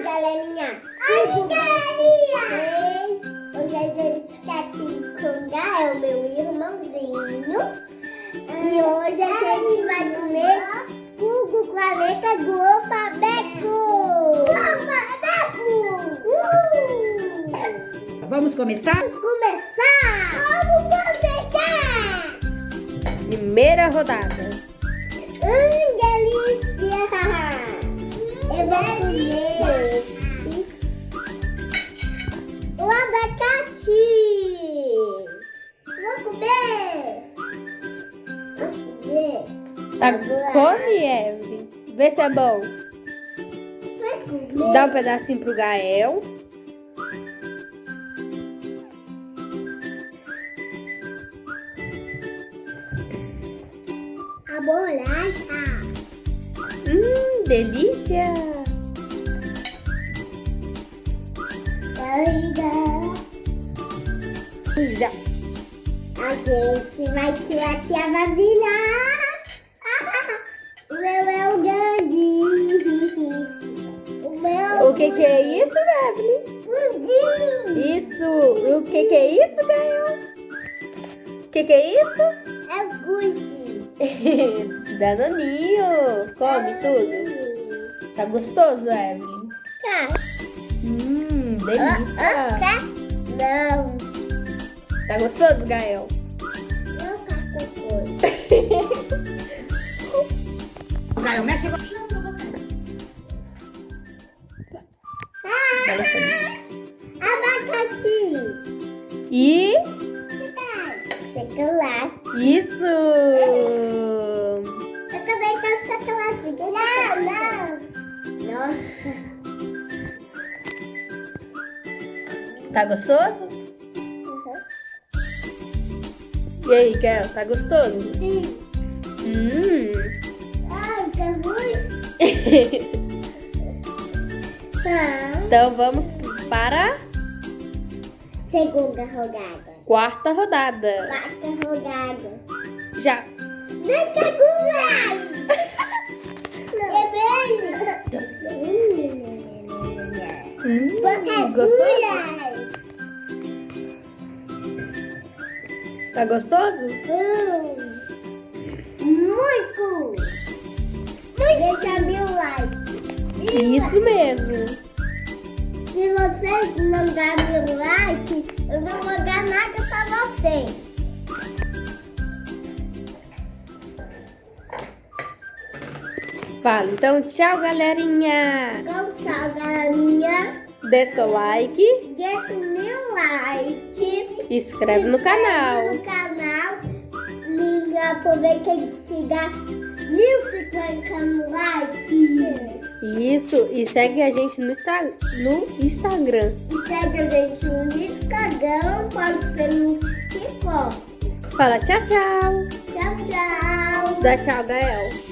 galerinha! Ai, galerinha! Hoje a gente está aqui com o Gael, meu irmãozinho. E hoje a gente vai comer cuco com a letra do alfabeto! Vamos começar? Vamos começar! Primeira rodada. Delícia! Eu vou comer o abacate! Vou comer! Tá, come, Evelyn. Vê se é bom. Vai comer! Dá um pedacinho pro Gael. A bolacha! Delícia. Já. A gente vai tirar aqui a vasilha. O meu é o grande. O meu é O que é isso, Evelyn? pudim. Isso. O que é isso, Gael? O que é isso? É o Gucci. Danoninho. Come tudo. Tá gostoso, Evelyn? Tá. Delícia. Quer? Não. Tá gostoso, Gael? Não quero coisa. Gael, mexe agora. Abacaxi. E Chocolate. isso. Eu também quero chocolate. Não. Nossa. Tá gostoso? E aí, Gael, tá gostoso? Sim. Ai, tá ruim. Não. Então vamos para Segunda rodada. quarta rodada. Quarta rodada. Já. Não tá com Gostoso? Tá gostoso? Muito! Deixa meu like. Isso mesmo. Se vocês não darem meu like, eu não vou dar nada pra vocês. Fala, então tchau, galerinha. Então, tchau, galerinha. Dê seu like. Deixa o meu like. Inscreve no canal. No canal. Liga, aproveita que dá 1.050 no like. Isso. E segue a gente no Instagram. E segue a gente no Instagram, pode ser no TikTok. Fala tchau, tchau. Tchau, tchau. Dá tchau, Gael.